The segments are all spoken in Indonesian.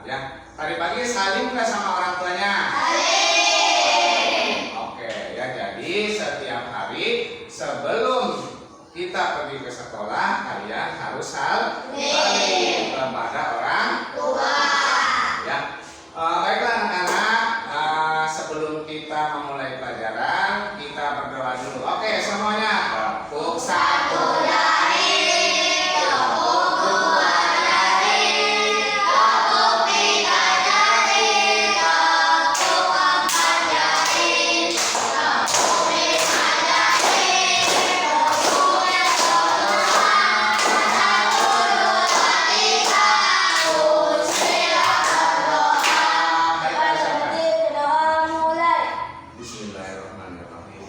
ya. Tadi pagi salim nggak sama orang tuanya? Salim. Oke ya, jadi setiap hari sebelum kita pergi ke sekolah kalian harus salim kepada orang Tua. ya. Baiklah anak-anak, sebelum kita memulai pelajaran kita berdoa dulu. Oke semuanya, tepuk satu jari, tepuk dua jari, tepuk tiga jari, tepuk empat jari, tepuk lima jari, tepuk yang kedua, satu dua tiga, usia berdoa. Bismillahirrahmanirrahim.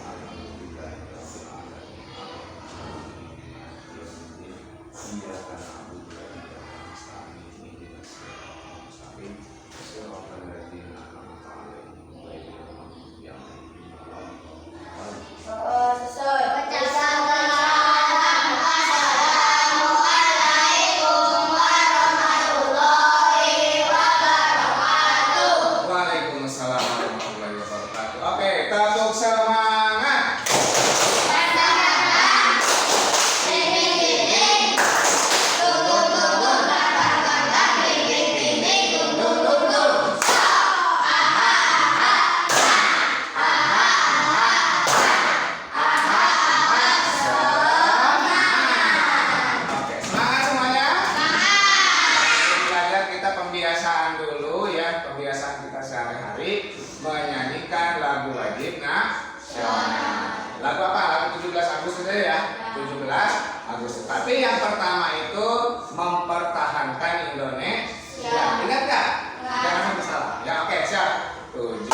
Waalaikumsalam warahmatullahi wabarakatuh. Oke, tepuk semangat. Oke, semangat semuanya. Belajar kita pembiasaan dulu ya, pembiasaan kita sehari-hari menyanyikan lagu wajib nasional. Lagu apa? Lagu 17 Agustus aja ya. 17 Agustus. Tapi yang pertama itu mempertahankan Indonesia. Ingat nggak? Jangan sampai salah. Ya oke, siap. 17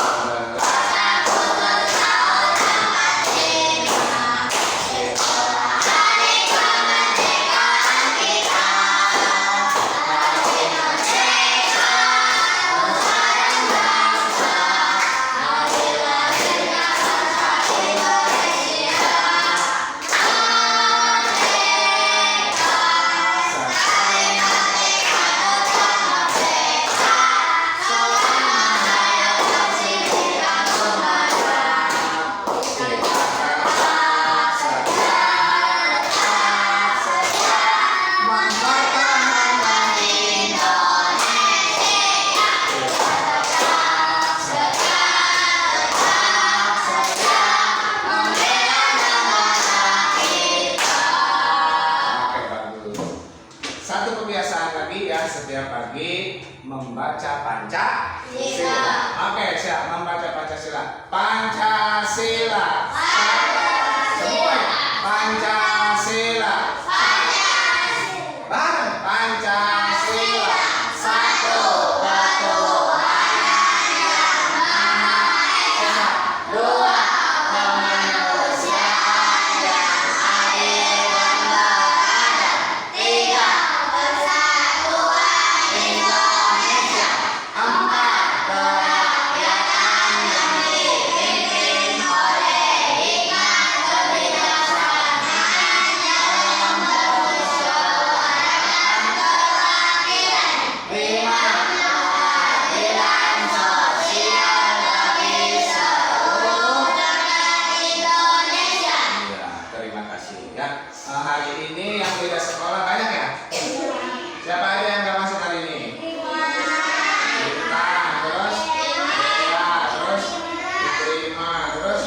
Satu kebiasaan lagi ya, setiap pagi membaca Pancasila. Oke, siap, membaca Pancasila. Pancasila. Semua ya? Pancasila. Bareng. Pancasila. Satu ketuhanan yang Maha Esa. Dua kemanusiaan yang adil dan beradab. Tiga persatuan Indonesia. Empat kerakyatan yang dipimpin oleh hikmat kebijaksanaan dalam permusyawaratan perwakilan. Lima keadilan sosial bagi seluruh rakyat Indonesia. Ya, terima kasih ya. Hari ini yang tidak sekolah banyak ya? Siapa aja yang nggak masuk hari ini? Kita, terus ya, terus diterima, terus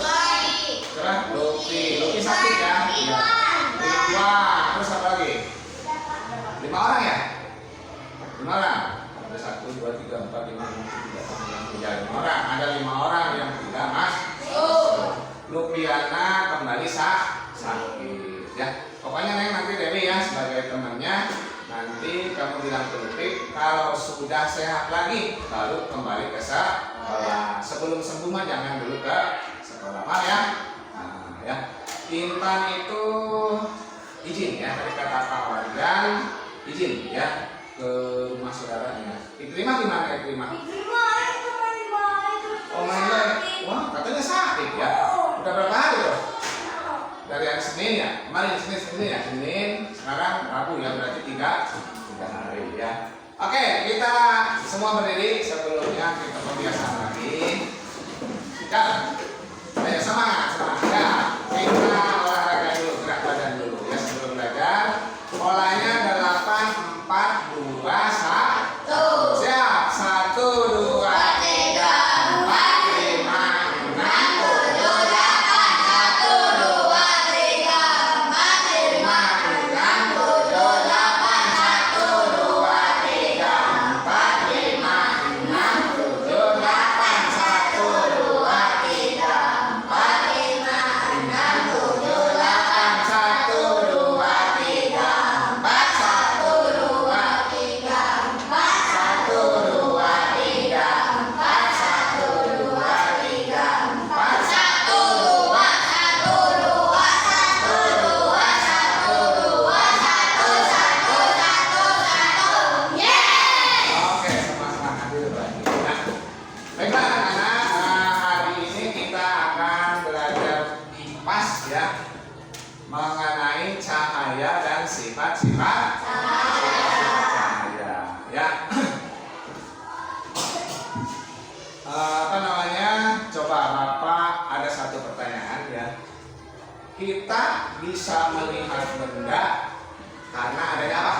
Lupi sakit ya? Iya. Ridwan, terus apa lagi? 5 orang ya? 5 orang. Ada 1, 2, 3, 4, 5, 6, 7, 8, 9, 10. Ya, 5 orang. Ada 5 orang yang tidak masuk. Lupiana kembali sakit ya. Pokoknya Neng nanti Dewi ya sebagai temannya, nanti kamu bilang ke Lupi kalau sudah sehat lagi baru kembali ke sekolah. Sebelum sembuh mah jangan dulu ke sekolah, Pak ya. Nah, ya. Intan itu izin ya, tadi kata Pak Wargan izin ya ke rumah saudaranya. Ikrimah gimana Ikrimah? Oh main lagi. Wah katanya sakit ya. Udah berapa hari loh? Dari hari Senin ya? Kemarin Senin ya? Senin, sekarang Rabu ya, berarti 3 hari ya. Oke, kita semua berdiri sebelumnya kita pembiasaan lagi. Ya, ayo semangat. Ya, kita olahraga dulu, gerak badan dulu ya sebelum belajar. Polanya 8, 4, 2, 1. Siap. 1, 2, 3, 4, 5, 6, 7, 8. 1, 2, 3, 4, 5, 6, 7, 8. 1, 2, 3, 4, 5, 6, 7, 8. 1, 2, 3, 4, 5, 6, 7, 8. 1, 2, 3, 4. 1, 2, 3, 4. 1, 2, 3, 4. 1, 2, 3, 4. 1, 2, 1, 2, 1, 2, 1, 1, 1, 1, 1. Oke, sama-sama hadir lagi. Nah, baiklah anak-anak, hari ini kita akan belajar IPAS ya, mengenai cahaya dan sifat-sifat cahaya ya. Apa namanya? Coba Bapak ada satu pertanyaan ya. Kita bisa melihat benda karena adanya apa?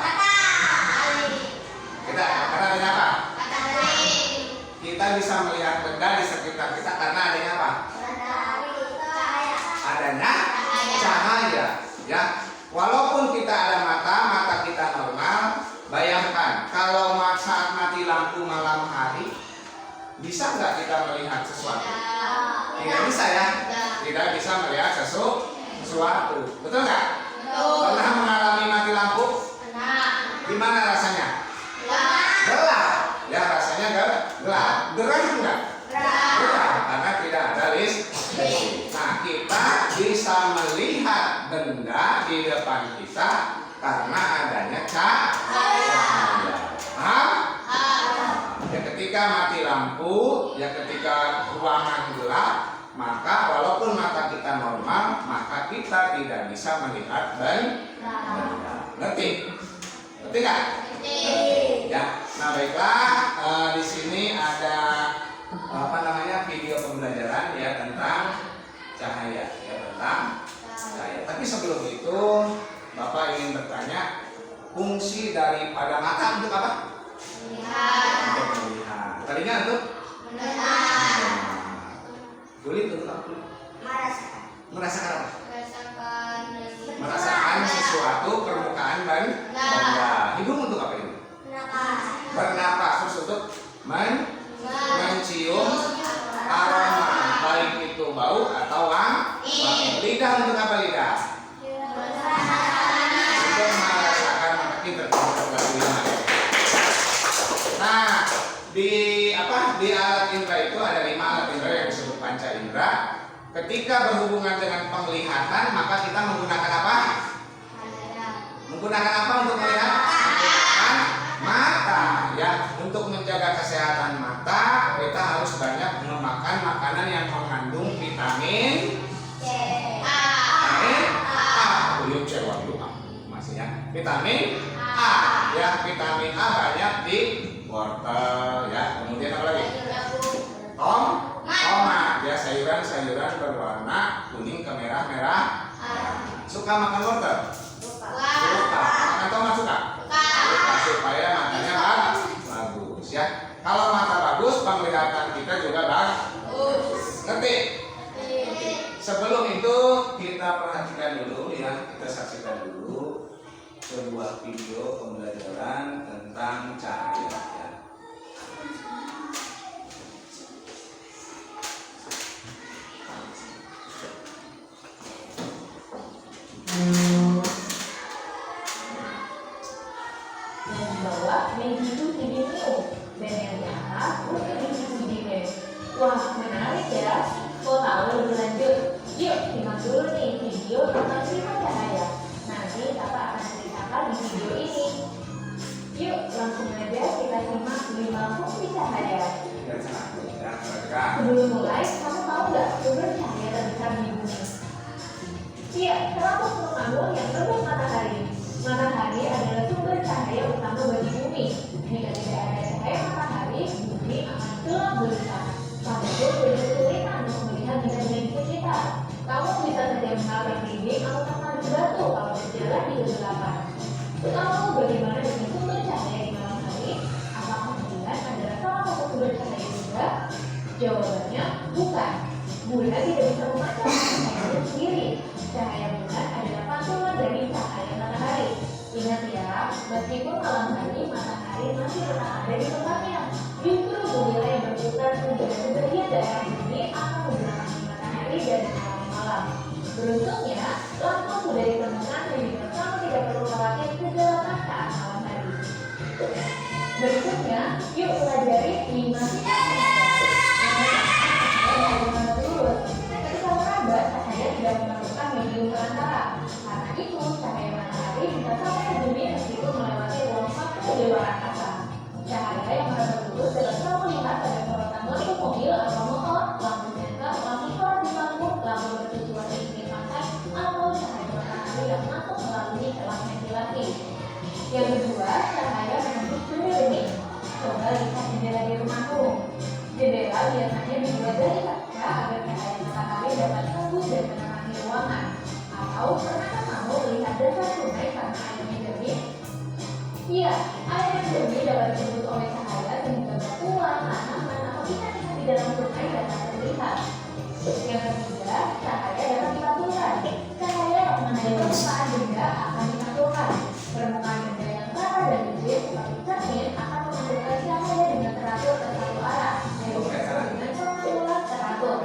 Karena adanya apa? Kita bisa melihat benda di sekitar kita karena adanya apa? Adanya cahaya ya. Walaupun kita ada mata kita normal. Bayangkan kalau saat mati lampu malam hari, bisa nggak kita melihat sesuatu? Tidak bisa ya. Tidak bisa melihat sesuatu. Betul nggak? Pernah mengalami mati lampu? Gimana rasanya? Gelap. Ya rasanya gelap. Gerah enggak? Gerah karena tidak ada listrik. Nah, kita bisa melihat benda di depan kita karena adanya cahaya. Paham? Ya ketika mati lampu, ya ketika ruangan gelap, maka walaupun mata kita normal, maka kita tidak bisa melihat benda. Ngerti? Ngerti nggak? Ya. Nah baiklah, di sini ada apa namanya video pembelajaran ya tentang cahaya, ya tentang cahaya. Tapi sebelum itu, Bapak ingin bertanya, fungsi daripada mata untuk apa? Untuk melihat. Telinga untuk? Kulit untuk apa? Merasakan apa? Merasakan sesuatu permukaan benda. Hidung untuk apa ini? Bernapas. Terus untuk mencium aroma, baik itu bau atau wangi. Lidah untuk apa lidah? Untuk merasakan pinter. Nah, di alat indera itu ada 5 alat indera yang disebut panca indera. Ketika berhubungan dengan penglihatan, maka kita menggunakan apa? Menggunakan apa untuk melihat? Menggunakan mata ya. Untuk menjaga kesehatan mata, kita harus banyak memakan makanan yang mengandung vitamin A. Vitamin A ya. Vitamin A banyak di wortel ya. Kemudian apa lagi? Tomat ya, sayuran-sayuran berwarna kuning ke merah-merah. Suka makan wortel? Suka. Makan tomat suka? Suka, supaya matanya bagus ya. Kalau mata bagus, penglihatan kita juga bagus. Ngerti? Sebelum itu kita perhatikan dulu ya, kita saksikan dulu sebuah video pembelajaran tentang cahaya ya. Yang bawah begitu tinggimu, dan yang di atas begitu tinggimu. Wah, menarik ya. Kau tahu lebih lanjut? Yuk, simak dulu nih video tentang sifat cahaya. Nanti Bapak akan ceritakan di video ini. Yuk, langsung aja kita simak 5 fungsi cahaya. Sebelum mulai, kamu tahu nggak sumber cahaya terbesar di bumi? Iya, 100 yang terbit matahari. Matahari adalah sumber cahaya utama bagi bumi. Jika tidak ada cahaya matahari, berjalan di kegelapan. Lalu bagaimana dengan sumber cahaya di malam hari? Apakah bulan adalah salah satu sumber cahaya juga? Jawabannya bukan. Bulan tidak bisa memancarkan cahaya sendiri. Cahaya bulan adalah pantulan dari cahaya matahari. Ingat ya, meskipun malam hari matahari masih tetap ada di tempatnya, justru bumi yang berputar menjadi sebagian daerah bumi akan menggunakan matahari dari malam. Beruntungnya, lampu sudah ditemukan sehingga kamu tidak perlu khawatir kegelapan saat malam hari. Berikutnya, yuk pelajari 5 sifat cahaya. Ketika merambat, cahaya tidak memerlukan medium perantara. Karena itu, cahaya matahari bisa sampai ke bumi meskipun melewati ruang waktu di luar angkasa. Cahaya yang merambat lurus dapat kamu lihat pada sorotan lampu mobil atau motor, lampu senter, lampu sorot di lampu, lampu bertujuan di pinggir pantai, atau cahaya matahari yang masuk melalui celah ventilasi. Yang kedua, cahaya menembus benih. Coba lihat jendela di rumahmu. Jendela biasanya dibuat dari kaca agar cahaya matahari dapat tembus dan menerangi ruangan. Atau pernahkah kamu melihat dasar sungai karena airnya jernih? Iya, air yang jernih dapat ditembus oleh cahaya sehingga batuan, tanaman, atau ikan-ikan di dalam sungai dapat terlihat. Yang ketiga, cahaya dapat dipantulkan. Cahaya yang mengenai permukaan benda akan dipantulkan. Permukaan benda yang rata dan kecil seperti cermin akan memantulkan cahaya dengan teratur ke satu arah, yaitu dengan pengambulan teratur.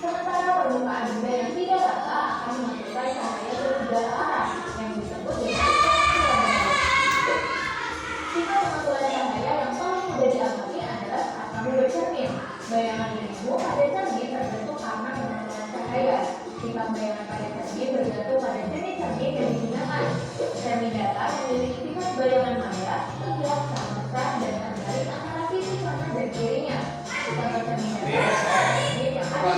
Sementara permukaan benda yang tidak rata akan memantulkan cahaya ke segala arah, yang disebut dengan pengambulan. Sifat pengambulan cahaya yang paling mudah diamati adalah saat kamu bercermin. Bayangan dirimu pada cermin terbentuk karena pengambulan cahaya. Sifat bayangan pada cermin bergantung pada jenis cermin yang digunakan. Cermin datar memiliki sifat bayangan maya, tegak, sama dan terbalik antara sisi kanan dan kirinya. Contoh cermin datar cermin yang ada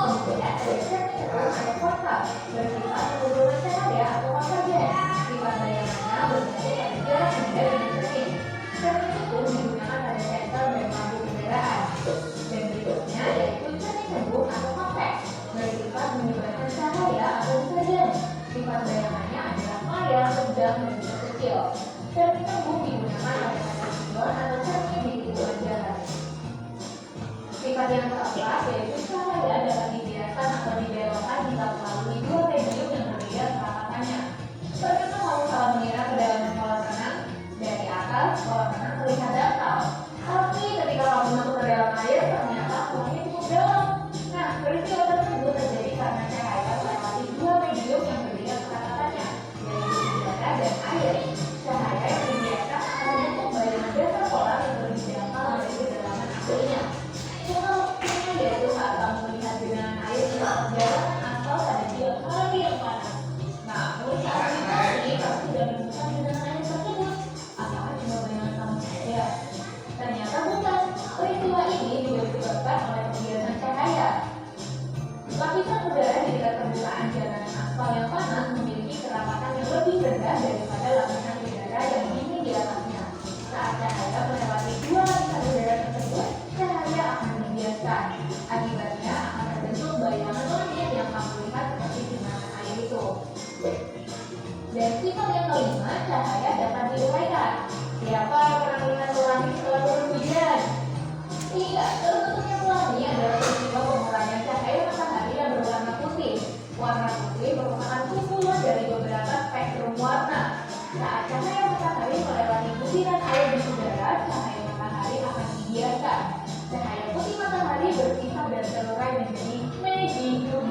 kemudian ada cermin atau kotak bersifat pengumpulan cahaya atau konvergen. Sifat bayangannya bergantung pada jarak benda dengan cermin. Cermin itu digunakan pada sensor dan lampu kendaraan. Dan berikutnya yaitu cermin cembung atau konveks, bersifat menyebarkan cahaya atau deterjen. Sifat bayangannya adalah maya, sedang, dan juga kecil. Cermin cembung digunakan pada kaca spion atau cermin di tikungan jalan. Sifat yang keempat yaitu cahaya dapat dibiarkan atau dibelokkan jika melalui dua medium yang berbeda kerapatannya. Bagaimana kamu salah mengira kedalaman kolam renang? Dari atas, kolam renang terlihat dangkal. Tapi ketika kamu masuk ke dalam air, ternyata kolamnya cukup dalam. Nah, peristiwa tersebut terjadi karena cahaya melewati dua medium yang berbeda kerapatannya, yaitu udara dan air. Cahaya yang dibiarkan akan membentuk bayangan dasar kolam yang lebih dangkal dari kedalaman aslinya. Contohnya yaitu saat kamu melihat genangan air di jalanan aspal pada siang hari yang panas. Namun saat ini kamu tidak menemukan genangan air tersebut. Apakah cuma bayangan kamu saja? Ternyata bukan. Peristiwa ini juga disebabkan oleh pembiasan cahaya. Lapisan udara di dekat permukaan jalanan aspal yang panas memiliki kerapatan yang lebih rendah daripada lapisan udara yang dingin di atasnya. Saat cahaya melewati dua lapisan udara tersebut, cahaya akan membiaskan. Akibatnya akan terbentuk bayangan langit yang kamu lihat seperti genangan air itu. Dan sifat yang kelima, cahaya dapat diuraikan. Siapa yang pernah melihat pelangi setelah turun hujan? Iya, terbentuknya pelangi adalah peristiwa penguraian cahaya matahari yang berwarna putih. Warna putih merupakan kumpulan dari beberapa spektrum warna. Saat cahaya matahari melewati butiran air di udara, cahaya matahari akan dibiarkan. Cahaya putih matahari bersifat dan terurai menjadi medium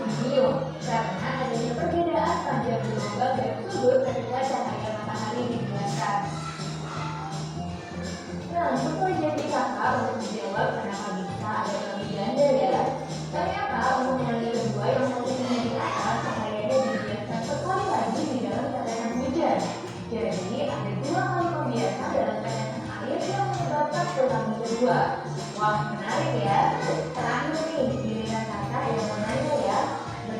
karena adanya perbedaan panjang gelombang dan sudut ketika cahaya matahari dibiarkan. Nah, sesuai janji kakak untuk menjawab kenapa bisa ada kelebihan ya. Ternyata untuk yang kedua yang posisinya di atas, cahayanya dibiarkan sekali lagi di dalam tetesan hujan. Jadi ada dua kali pembiasan dalam tetesan air yang menyebabkan tsunami kedua. Wah, menarik ya. Terakhir nih, giliran kakak yang mau nanya ya.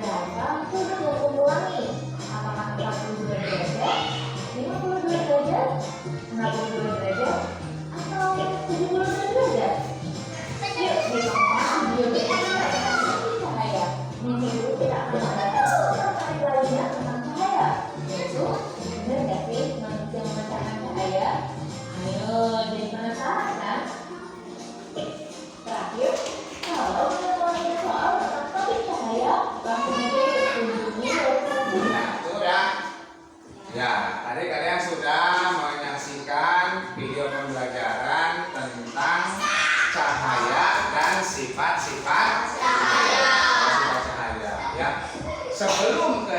Berapa sudut hukum pelangi? Apakah 42 derajat, 52 derajat, 62 derajat, atau 72 derajat? Yuk, di nomor video berikutnya cahaya. Minggu kita akan membahas tentang lainnya tentang cahaya.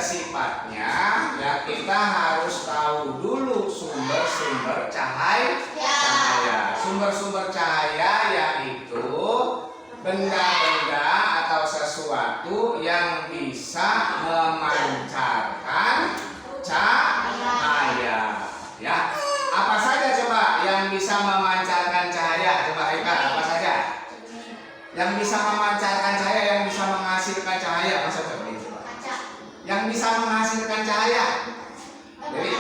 sifatnya ya kita harus tahu dulu sumber-sumber cahaya. Sumber-sumber cahaya yaitu benda-benda atau sesuatu yang bisa memancarkan cahaya. Ya, apa saja coba yang bisa memancarkan cahaya? Coba Eka, apa saja? Yang bisa memancarkan cahaya, yang bisa menghasilkan cahaya, masa coba? Yang bisa menghasilkan cahaya. Jadi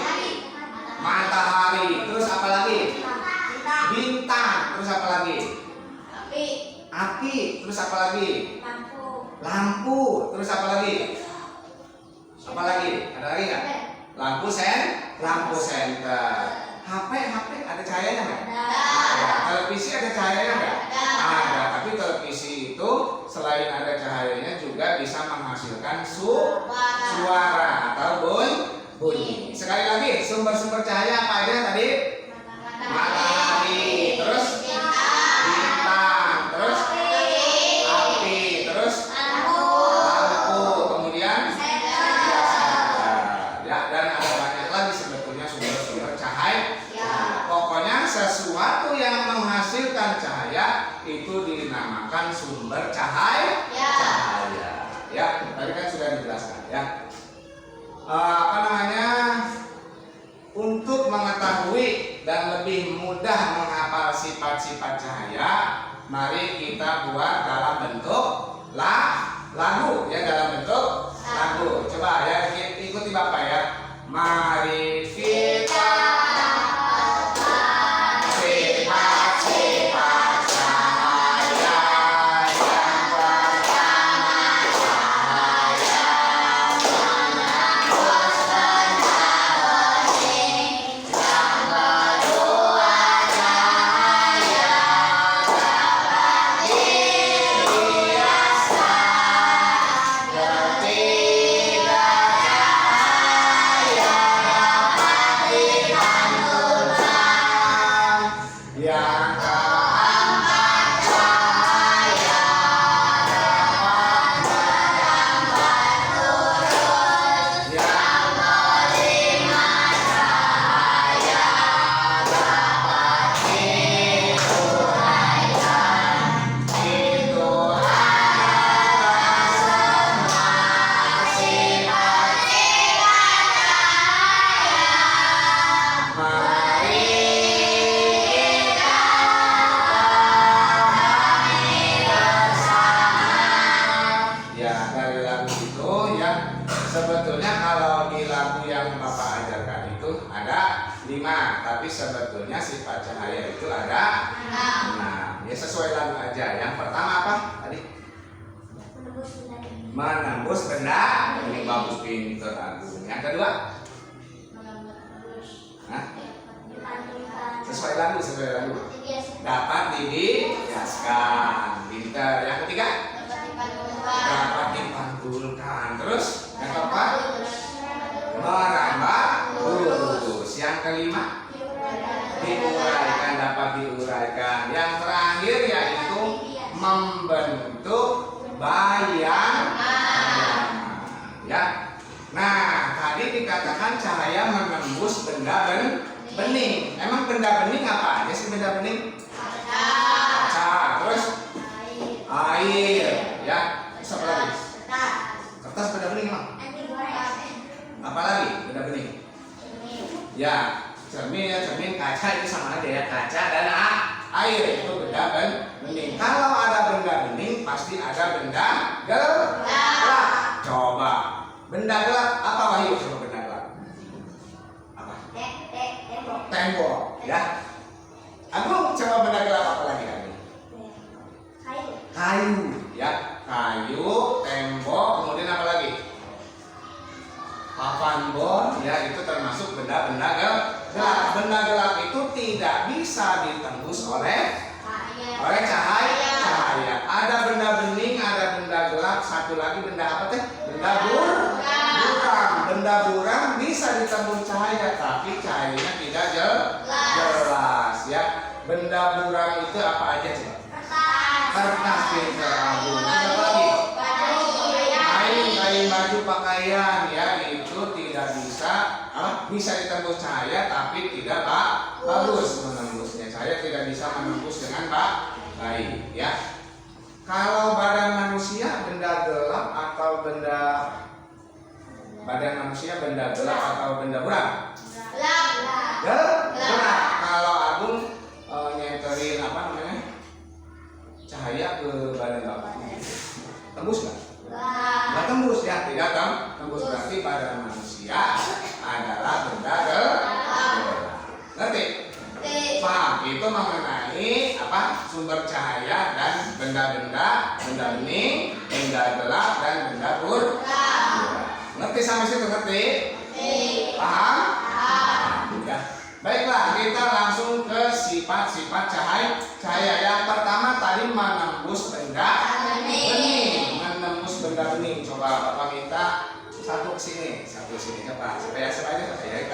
matahari, terus apa lagi? Bintang, terus apa lagi? Api, terus apa lagi? Lampu, terus apa lagi? Apa lagi? Ada lagi nggak? Lampu senter. HP ada cahayanya nggak? Ada. Televisi ada cahayanya nggak? Ada. Tapi televisi itu selain ada cahayanya juga bisa menghasilkan suara atau bunyi. Sekali lagi, sumber-sumber cahaya apa aja tadi? Matahari, terus bintang, terus api, terus lampu, kemudian ya, dan ada banyak lagi sebetulnya sumber-sumber cahaya. Pokoknya sesuatu yang menghasilkan cahaya itu dinamakan sumber cahaya. Ya, tadi kan sudah dijelaskan ya. Untuk mengetahui dan lebih mudah menghafal sifat-sifat cahaya, mari kita buat dalam bentuk lagu ya, dalam bentuk lagu. Coba ya, ikuti Bapak ya. Mari kita sebetulnya kalau di lagu yang Bapak ajarkan itu ada 5, tapi sebetulnya sifat cahaya itu ada 6. Ya sesuai lagu aja. Yang pertama apa tadi? Menembus benda. Ini bagus, pintar Agung. Yang kedua? Hah? Sesuai lagu. Dapat dibiaskan. Pintar. Yang ketiga? Dapat dipantulkan. Terus yang keempat? Merambah lurus. Yang kelima? Diuraikan, dapat diuraikan. Yang terakhir yaitu membentuk bayangan. Ya. Nah, tadi dikatakan cahaya menembus benda bening. Emang benda bening apa aja sih benda bening? Kaca. Terus air. Ya. Terus apa lagi? Kertas benda bening emang? Apa lagi benda bening? Ya, cermin, kaca itu sama aja ya, kaca dan air itu benda bening. Kalau ada benda bening pasti ada benda gelap. Coba benda gelap apa Wahyu? Coba benda gelap apa? Tembok. Ya. Agung coba benda gelap apa lagi Agung? Kayu. Ya, kayu, tembok, kemudian apa lagi? Papan bor, ya itu termasuk benda-benda gelap. Benda gelap itu tidak bisa ditembus oleh cahaya. Ada benda bening, ada benda gelap, satu lagi benda apa teh? Benda buram. Benda buram bisa ditembus cahaya, tapi cahayanya tidak jelas. Ya, benda buram itu apa aja coba? Kertas, pintar Agung. Apa lagi? Kain dari baju pakaian ya itu tidak bisa bisa ditembus cahaya tapi tidak bagus menembusnya. Cahaya tidak bisa menembus dengan baik ya. Kalau badan manusia benda gelap atau benda buram? Gelap. Kalau Agung nyenterin cahaya ke badan bapak, tembus nggak? Nggak tembus ya, tidak tembus. Berarti badan manusia adalah benda gelap. Ngerti? Paham? Itu mengenai sumber cahaya dan benda bening, benda gelap dan benda buram. Ngerti sampai situ? Ngerti? Paham? Ya. Baiklah, kita langsung ke sifat-sifat cahaya. Yang pertama tadi menembus benda bening. Coba Bapak minta satu ke sini. Coba supaya aja saya kesini.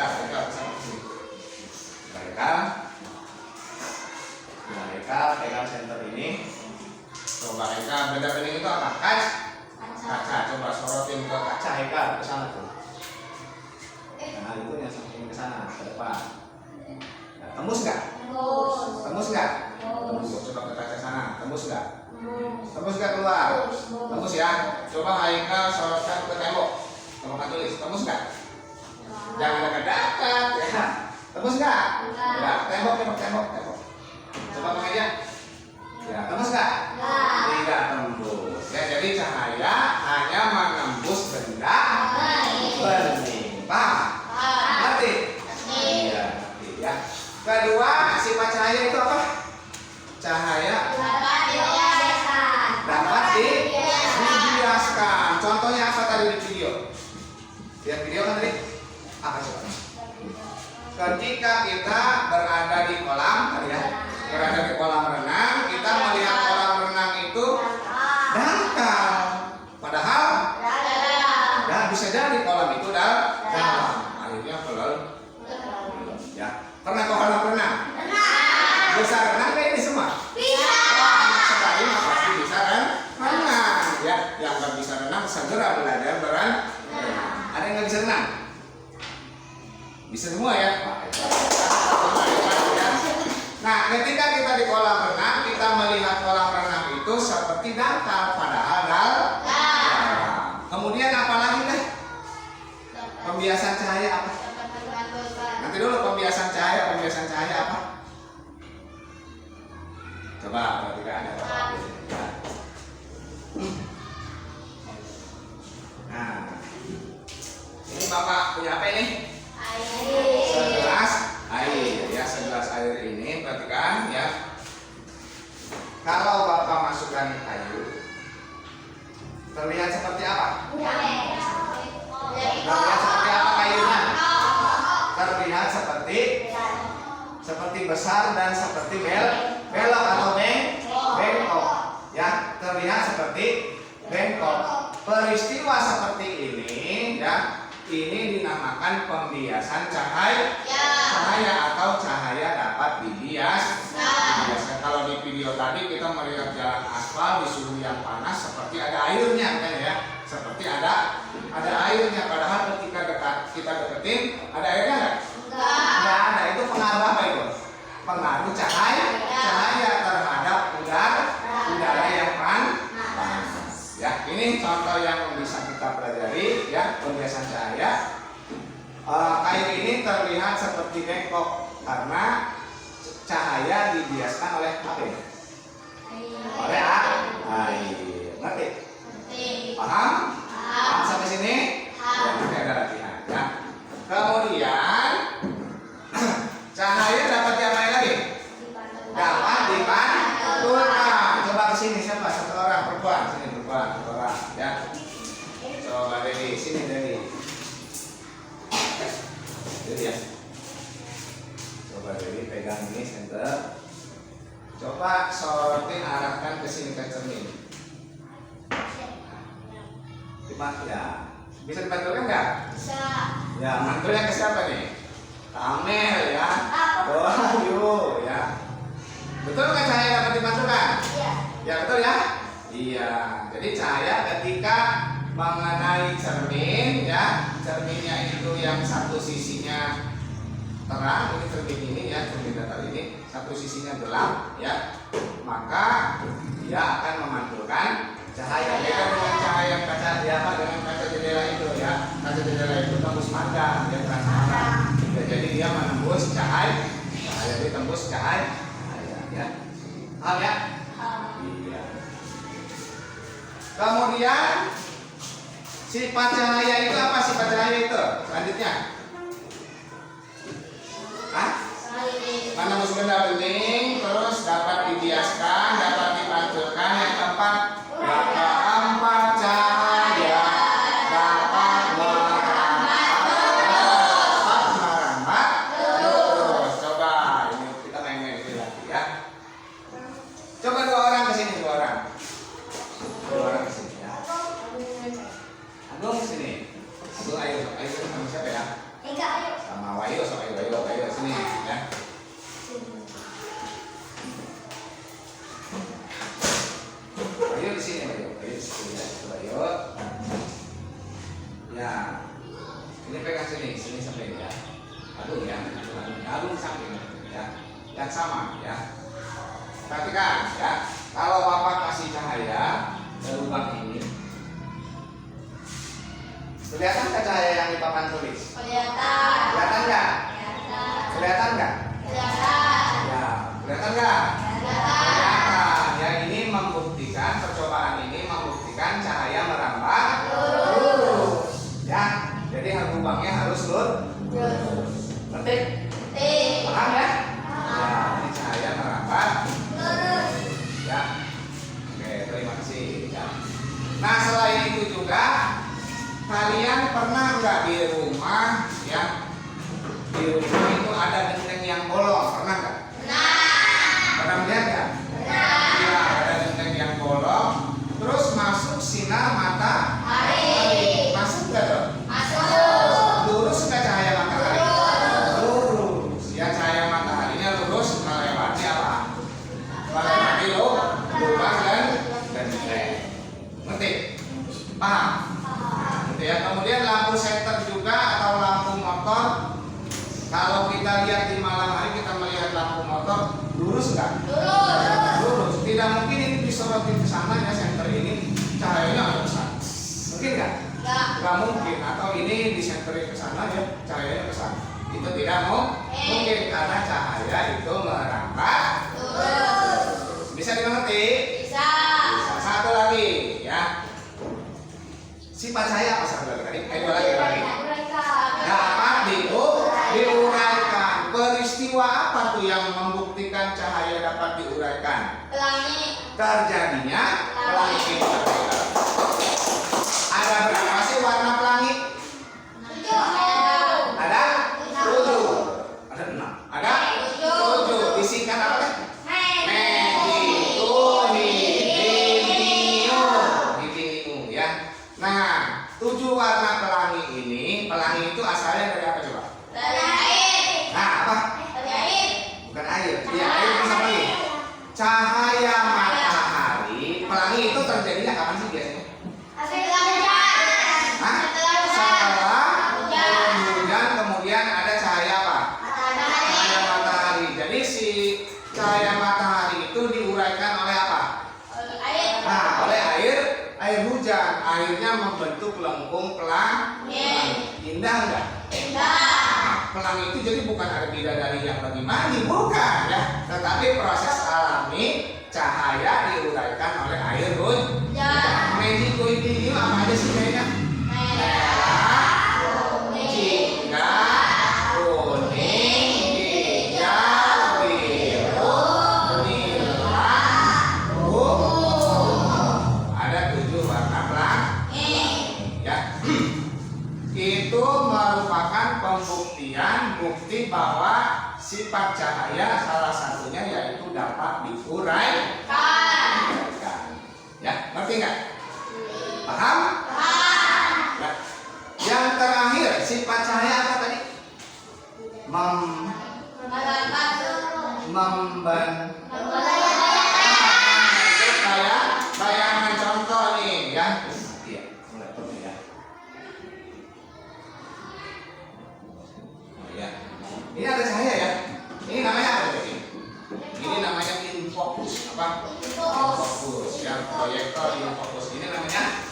Mereka pegang senter ini. Coba Eka, benda bening itu apa? Kaca. Coba sorotin ke kaca Eka, ke sana tuh. Nah itu yang samping ke sana, ke depan. Nah, tembus nggak? Tembus. Coba ke kaca sana, tembus nggak? Tembus nggak keluar? Tembus ya. Coba Haikal sorotkan ke tembok. Tembok tulis, tembus nggak? Jangan dekat-dekat ya. Tembus nggak? Nggak. Tembok. Coba ke meja. Ya, tembus nggak? Tidak tembus. Ya, jadi cahaya hanya menembus benda bening. Paham? Ngerti? Iya, ngerti ya. Kedua, sifat cahaya itu apa? Cahaya dapat dibiaskan. Contohnya apa tadi di video? Lihat video kan tadi? Apa coba? Ketika kita berada di kolam tadi ya, berada di kolam renang, kita melihat kolam renang itu dangkal. Padahal bisa jadi kolam itu dalam. Akhirnya ya. Pernah ke kolam renang? Bisa renang kayak ini semua? Bisa. Anak sekali pasti bisa renang. Ya, yang nggak bisa renang segera belajar berenang. Ada yang nggak bisa renang? Bisa semua ya. Nah, ketika kita di kolam renang, kita melihat kolam renang itu seperti dangkal, padahal dalam. Kemudian apa lagi deh? Pembiasan cahaya apa? Nanti dulu pembiasan cahaya apa? Coba perhatikan ada apa? Nah, ini Bapak punya apa ini? Segelas air ya, segelas air ini perhatikan ya. Kalau Bapak masukkan air, terlihat seperti apa? Terlihat seperti apa kayunya? Terlihat seperti besar dan seperti belok atau bengkok ya, terlihat seperti bengkok. Peristiwa seperti ini ya, ini dinamakan pembiasan cahaya atau cahaya dapat dibiaskan. Kalau di video tadi kita melihat jalan aspal di suhu yang panas seperti ada airnya kan ya, seperti ada airnya, padahal ketika kita deketin ada airnya nggak? Nggak ada. Itu pengaruh apa itu? Pengaruh cahaya terhadap udara yang panas. Ya, ini contoh yang bisa kita pelajari ya, pembiasan cahaya. Air ini terlihat seperti bengkok karena cahaya dibiaskan oleh apa? Oleh air. Ngerti? Paham? Paham sampai sini? Ya, nanti ada latihan ya. Kemudian cahaya dapat diapain lagi? Dapat dipantulkan. Coba ke sini siapa? Satu orang perempuan. Sini perempuan, satu orang ya. Coba dari sini dari. Jadi ya. Coba dari pegang ini center. Coba sorotin arahkan ke sini ke cermin. Ya. Bisa dipantulkan nggak? Bisa. Ya, mantulnya ke siapa nih? Amel ya. Wahyu ya. Betul kan cahaya dapat dipantulkan? Iya. Ya betul ya? Iya. Jadi cahaya ketika mengenai yang satu sisinya terang, ini cermin ini ya, cermin datar ini, satu sisinya gelap ya, maka dia akan memantulkan cahaya. Beda dengan cahaya kaca dengan kaca jendela itu ya, kaca jendela itu tembus mata, dia transparan. Ya, jadi dia menembus cahaya, dia tembus cahaya ya. Paham ya? Iya. Kemudian sifat cahaya itu apa? Sifat cahaya itu selanjutnya. Hah? Mana musuh benda penting, terus dapat dibiaskan, dapat dipantulkan. Yang keempat, dapat cahaya, dapat merambat. Terus coba ini kita main-main itu lagi ya. Coba dua orang kesini, dua orang kesini ya. Agung sini. Agung ayo sama siapa ya? Sama Wayu, ayo sini ya. Wayu di sini, Wayu di sini ya. Wayu. Ya. Ini pegang sini sampai ya. Agung ya. Agung samping ya. Yang sama ya. Perhatikan ya. Kalau Bapak kasih cahaya ke lubang ini, kelihatan nggak cahaya yang di papan tulis? Kelihatan nggak? Kelihatan nggak? Ya, kelihatan nggak? Kelihatan. Ya, ini membuktikan, percobaan ini membuktikan cahaya merambat lurus. Ya, jadi lubangnya harus lurus. Ngerti? Paham ya? Ya, ini cahaya merambat lurus. Ya, oke, terima kasih. Ya. Nah, selain itu juga kalian pernah nggak di rumah ya? Di rumah itu ada genteng yang bolong, pernah nggak? Pernah melihat nggak? Iya, ada genteng yang bolong, terus masuk sinar matahari. Masuk nggak dong? Lurus nggak cahaya matahari? Lurus. Ya, cahaya mataharinya lurus melewati apa? Melewati lubang dan genteng. Ngerti? Paham? Ya, kemudian lampu senter juga atau lampu motor, kalau kita lihat di malam hari kita melihat lampu motor lurus nggak? Lurus. Tidak mungkin ini disorotin ke sana ya, senter ini cahayanya agak besar. Mungkin nggak? Nggak mungkin. Atau ini disenterin ke sana ya, cahayanya ke sana. Itu tidak mungkin karena cahaya itu merambat. Bisa dimengerti? Bisa. Satu lagi ya. Sifat cahaya apa satu lagi tadi? Dua lagi. Dapat diuraikan. Peristiwa apa tuh yang membuktikan cahaya dapat diuraikan? Terjadinya pelangi interstellar. Ada berapa sih warna pelangi? Ada 7. Ada 6. Ada 7. Disingkat apa kan? Nah, 7 warna pelangi ini, pelangi itu asalnya dari apa coba? Dari air. Nah, apa? Dari air. Bukan air. Iya, air bisa lagi. Cahaya matahari, pelangi itu terjadinya kapan sih biasanya? Setelah hujan. Hah? Setelah hujan, kemudian ada cahaya apa? Cahaya matahari. Jadi si cahaya matahari itu diuraikan oleh apa? Oleh air. Nah, oleh air hujan. Akhirnya membentuk lengkung pelangi. Indah enggak? Indah. Pelangi itu jadi bukan air bidadari yang lagi mandi, bukan ya. Tetapi proses alami cahaya diuraikan oleh air hujan. Magic ini apa aja sih kayaknya? Merah, jingga, kuning, hijau, biru, nila, ada 7 warna pelangi. Ya. Itu merupakan bukti bahwa sifat cahaya salah satunya yaitu dapat diuraikan. Ya, ngerti nggak? Paham? Paham. Ya. Yang terakhir sifat cahaya apa tadi? Bayangan contoh nih ya. Iya, mulai ya. fokus. Apa? Fokus. Ya, proyektor fokus ini namanya.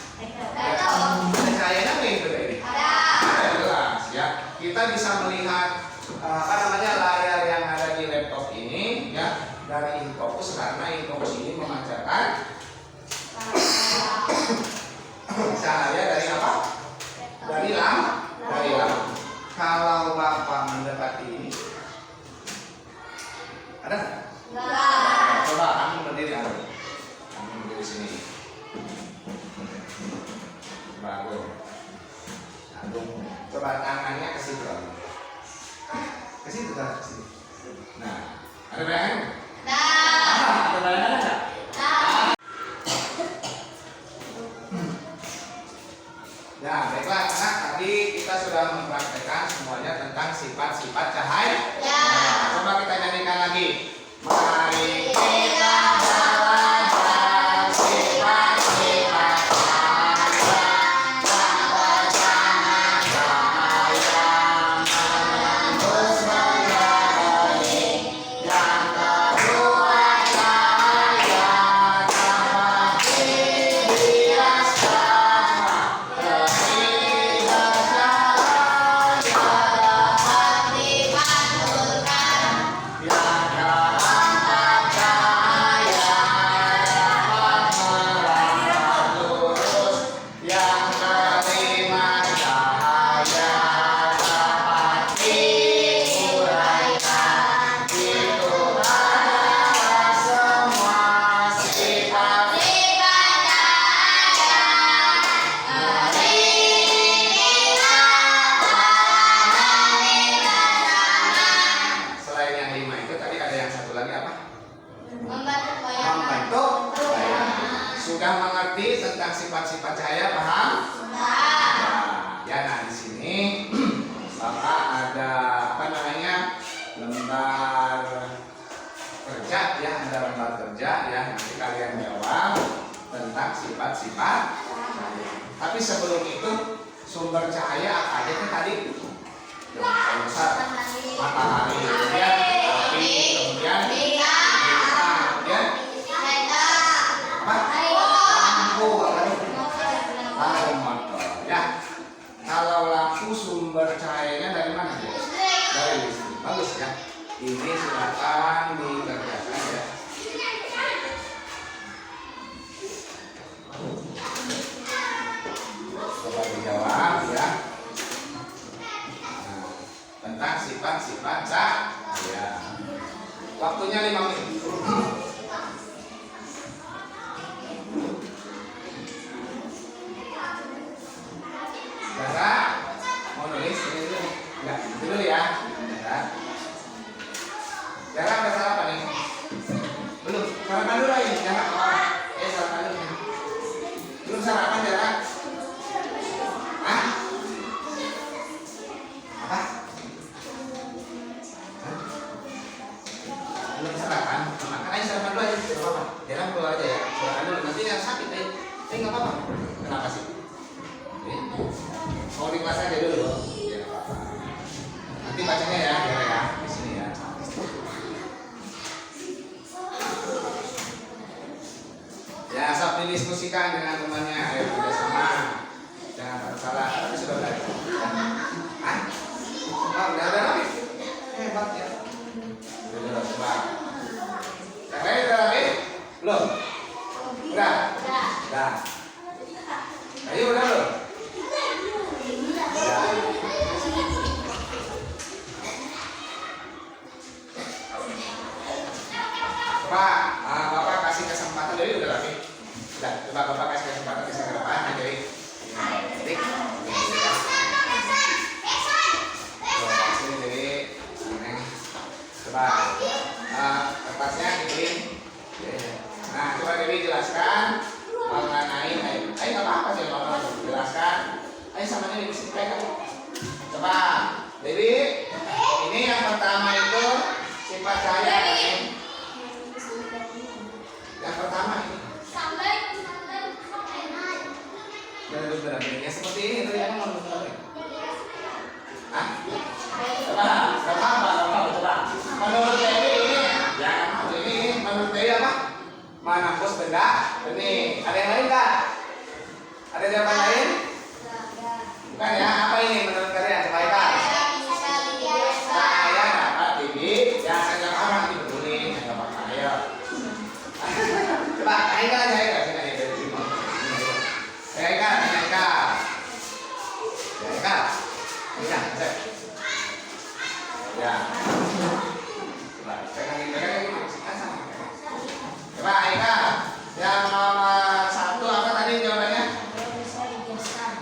Ada cahayanya nggak itu ini? Ada jelas ya. Kita bisa melihat layar yang ada di laptop ini ya dari infocus karena infocus ini memancarkan cahaya dari apa? Dari lampu. Kalau Bapak mendekati ini, ada nggak? Coba kamu berdiri, kamu berdiri sini. Bagus. Coba tangannya ke situ. Ke situ kan? Nah, ada bayangan? Ada bayangan nggak? Ya, baiklah anak. Tadi kita sudah mempraktekkan semuanya tentang sifat-sifat cahaya. Nah, coba kita nyanyikan lagi. Mari kita belajar sifat-sifat cahaya. Sudah mengerti tentang sifat-sifat cahaya, paham? Ya, nah di sini Bapak ada lembar kerja ya, ada lembar kerja ya. Nanti kalian jawab tentang sifat-sifat cahaya. Tapi sebelum itu sumber cahaya apa aja kan tadi? Matahari, kemudian api, kemudian bintang, kemudian lampu motor ya. Kalau lampu sumber cahayanya dari mana? Dari listrik. Bagus ya. Ini silakan dikerjakan ya. Coba dijawab ya. Nah, tentang sifat-sifat cahaya. Waktunya 5 menit. Dara, mau nulis ini dulu? Enggak, dulu ya. Dara udah sarapan nih? Belum, sarapan dulu aja, jangan apa-apa. Sarapan dulu. Belum sarapan Dara? Hah? Apa? Belum sarapan? Makan aja sarapan dulu aja, nggak apa-apa. Dara keluar aja ya, sarapan dulu. Nanti yang sakit nggak apa-apa. Kenapa sih? Mau di kelas aja dulu. Ya, apa-apa. Nanti bacanya ya, ya di sini ya. Ya, asal didiskusikan dengan temannya. Ayo kita sama. Jangan tersalah. Tapi sudah belajar. Hah? Oh, udah rapi. Hebat ya. Udah coba. Yang lain udah rapi? Belum? Udah? Udah. Ayo udah belum? Pak, Bapak kasih kesempatan dari udah rapi. Udah, coba Bapak kasih kesempatan di sini depan dari titik. Sini dari sini. Coba kertasnya dikirim. Nah, coba Dewi jelaskan mengenai nggak apa-apa sih Bapak jelaskan. Ayo sama ini disini coba Dewi, ini yang pertama itu sifat cahaya. Yang pertama ini menembus benda bening. Ada yang lain nggak? Ada jawaban lain? Bukan ya? Apa ini menurut kalian? Coba Eka. Cahaya dapat dibiasakan. Jangan orang dibetulin, nggak apa-apa. Ayo. Coba Eka aja Eka. Sini aja dari sini. Eka, Eka. Eka. Eka, cek. Ya. Coba, pegangin ini. Coba Eka. Yang nomor 1 apa tadi jawabannya?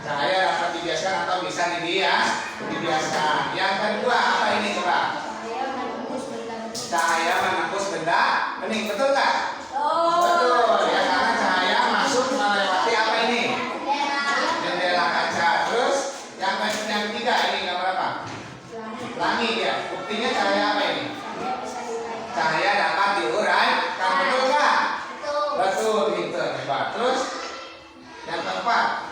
Cahaya dapat dibiaskan atau bisa dibiaskan. Yang kedua apa ini coba? Cahaya menembus benda bening, betul nggak? Betul ya, karena cahaya masuk melewati apa ini? Jendela kaca. Terus yang ketiga ini gambar apa? Langit ya. Buktinya cahaya apa ini? Cahaya dapat diuraikan, betul nggak? Betul gitu, hebat. Terus yang keempat,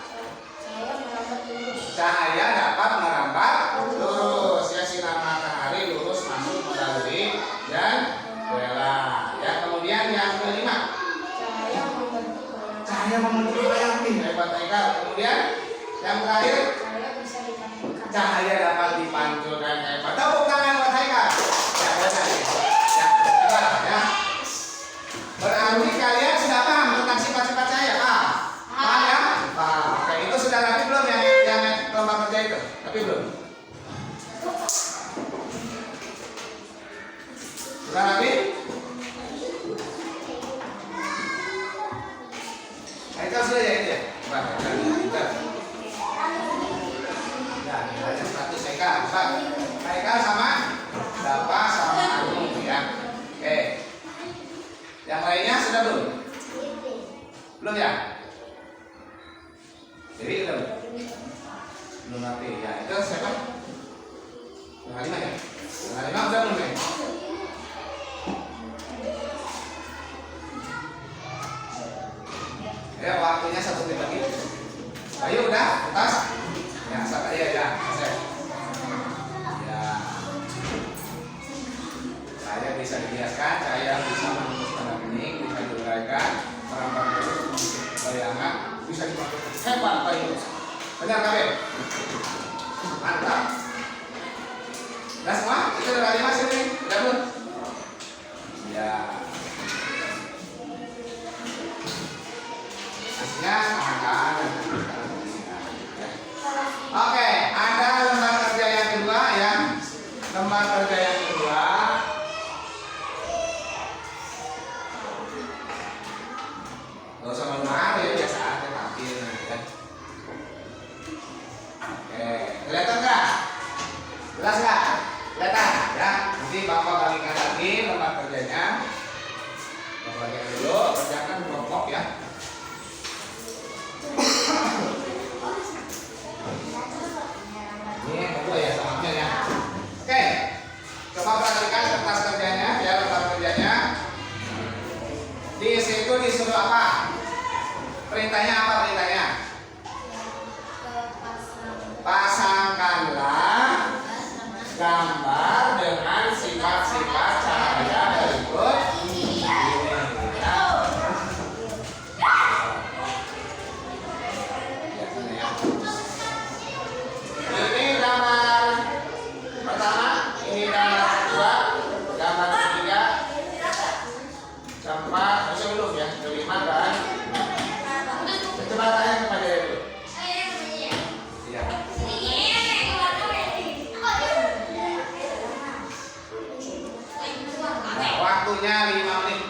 cahaya dapat merambat lurus ya, sinar matahari lurus masuk melalui jendela ya. Kemudian yang kelima, cahaya membentuk bayang nih, hebat Eka. Kemudian yang terakhir, cahaya dapat dipantulkan, hebat. Tepuk tangan buat Eka. Ya benar ya, hebat ya. Berarti kalian sudah paham tentang sifat-sifat cahaya, paham? Paham ya? Paham. Oke, itu sudah rapi belum yang lomba kerja itu? Tapi belum. Sudah rapi? Itu sudah ya itu ya? Coba, kita. Ya, ada satu Eka, coba. Eka sama Dapa sama Agung ya. Oke. Yang lainnya sudah belum? Belum ya? Jadi belum? Belum rapi ya. Itu siapa? Yang Halimah ya? Yang Halimah udah belum ya? Ya waktunya 1 menit lagi. Ayo udah, atas. Ya, sabar ya, ya. Ya. Cahaya bisa dibiaskan, cahaya bisa menembus benda bening, bisa diuraikan, merambat lurus, bayangan, bisa dipakai. Hebat Pak Yunus. Benar kabeh? Mantap. Udah semua? Itu udah kali mas ini? Udah belum? Ya. Hasilnya tangan. Oke, ada lembar kerja yang kedua ya. Lembar kerja yang kedua. Gak usah malu-malu ya, biasa aja tampil ya. Oke, kelihatan nggak? Jelas nggak? Kelihatan ya. Nanti bapak bagikan lagi lembar kerjanya. Bapak bagikan dulu, kerjakan kelompok ya. Ini yang kedua ya, sama ya. Oke, coba perhatikan kertas kerjanya ya, lembar kerjanya. Di situ disuruh apa? Perintahnya apa perintahnya? Pasangkanlah gambar dengan sifat-sifat cahaya berikut ini ya. Ini gambar pertama, ini gambar kedua, gambar ketiga, keempat, masih belum ya, kelima kan? Coba tanya kepada ibu. Iya. Nah, waktunya 5 menit.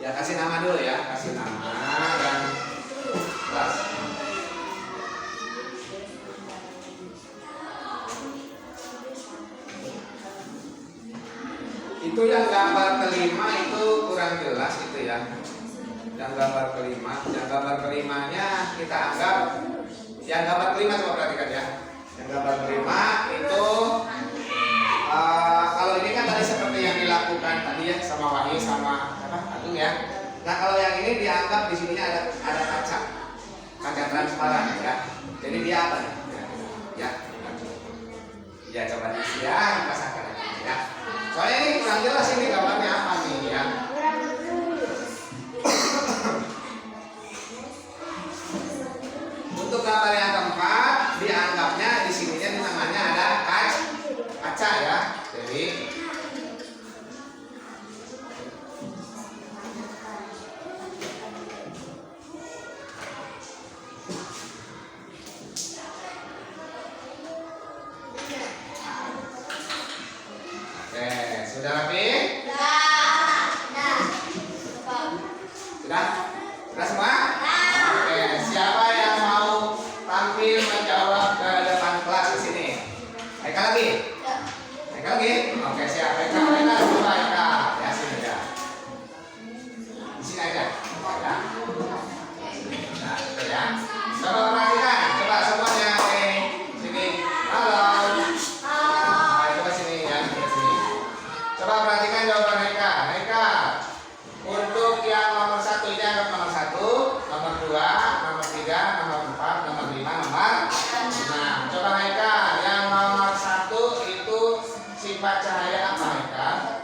Ya kasih nama dulu ya, kasih nama dan kelas. Itu yang gambar kelima itu kurang jelas itu ya. Yang gambar kelima, yang gambar kelimanya kita anggap, yang gambar kelima coba perhatikan ya. Yang gambar kelima itu kalau ini kan tadi seperti yang dilakukan tadi ya sama Wahyu sama Agung ya. Nah kalau yang ini dianggap di sininya ada kaca transparan ya. Jadi Jadi dia apa nih? Ya, ya coba diisi ya, dipasangkan aja ya. Soalnya ini kurang jelas ini gambarnya apa nih ya. Untuk gambar yang keempat, dianggapnya di sininya namanya ada kaca ya. Jadi sudah rapi? Sudah? Sudah semua? Oke, siapa yang mau tampil menjawab ke depan kelas di sini? Eka lagi? Eka lagi? Oke, siap. Eka coba Eka. Ya, sini ya. Di sini aja. Ya. Nah, itu ya. Coba perhatikan. Coba semuanya. Oke. Sini. Halo. Coba sini ya. Sini. Coba perhatikan jawaban Eka. Eka, untuk yang nomor 1 ini anggap nomor 1, nomor 2, nomor 3, nomor 4, nomor 5, nomor 6. Coba Eka, yang nomor 1 itu sifat cahaya apa Eka?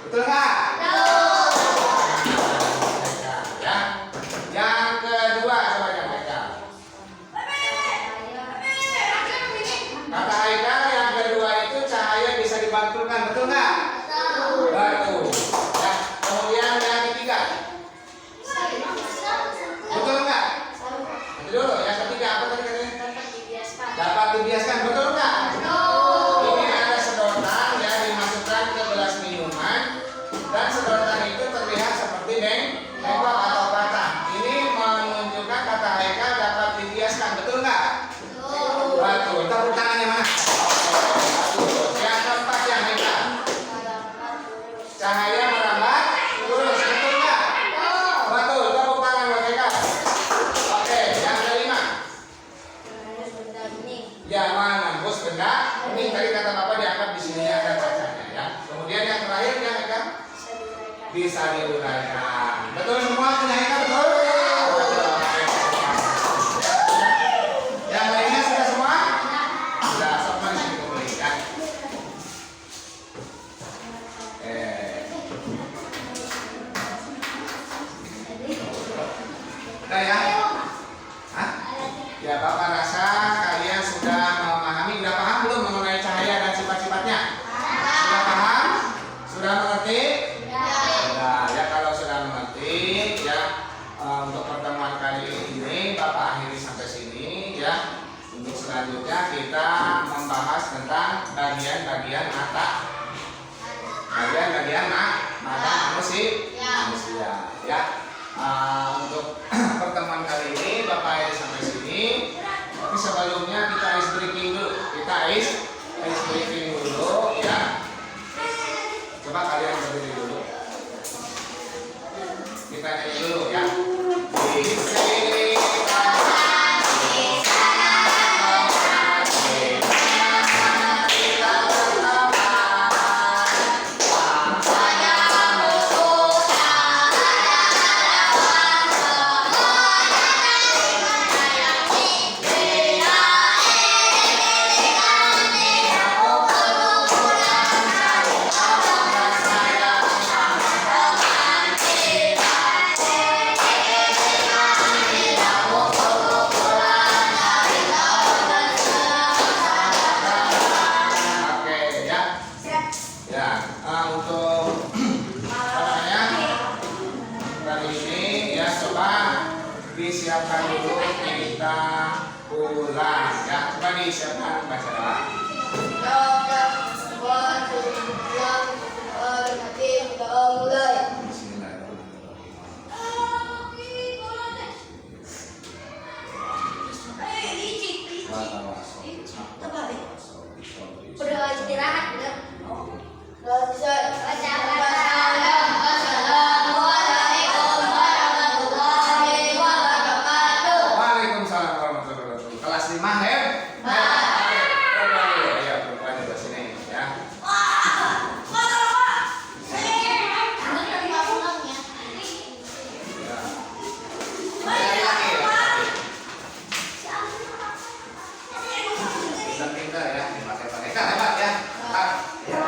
Betul nggak? Eka, ya. Yang kedua coba yang Eka. Kata Eka yang kedua itu cahaya bisa dibantulkan, betul nggak? Betul. Ya. Kemudian yang ketiga, betul nggak? Nanti dulu. Yang ketiga apa tadi katanya? Dapat dibiaskan, betul nggak? Ini ada sedotan yang dimasukkan ke gelas minuman dan sedotan itu terlihat seperti bengkok atau patah. Ini menunjukkan kata Eka dapat dibiaskan, betul nggak? Betul. Tepuk tangannya mana? Oke. Yang keempat yang Eka. Cahaya merambat lurus, betul nggak? Betul. Tepuk tangan buat Eka. Oke. Yang kelima. Ya, menembus benda. Ini tadi kata Bapak dianggap di sini ada cacanya ya. Kemudian yang terakhir yang Eka bisa diuraikan. Betul semua punya Eka, betul? Betul. Oke. Yang lainnya sudah semua? Sudah semua di sini kembali ya. Udah ya? Hah? Ya, Bapak rasa kalian sudah memahami, udah paham belum mengenai cahaya dan sifat-sifatnya? Sudah paham? Sudah mengerti? Sudah. Ya, kalau sudah mengerti ya, untuk pertemuan kali ini Bapak akhiri sampai sini ya. Untuk selanjutnya kita membahas tentang bagian-bagian mata. Bagian-bagian mata manusia ya. Untuk pertemuan kali ini Bapak akhiri sampai sini. Tapi sebelumnya kita ice breaking dulu. Kita ice breaking dulu ya. Coba kalian berdiri dulu. Kita nyanyi dulu ya. Di sini disiapkan dulu kita pulang ya. Coba disiapkan baca doa. Udah istirahat udah. Waalaikumsalam warahmatullahi wabarakatuh. Kelas 5 Hem. Ya, perempuan di sini ya. Ya.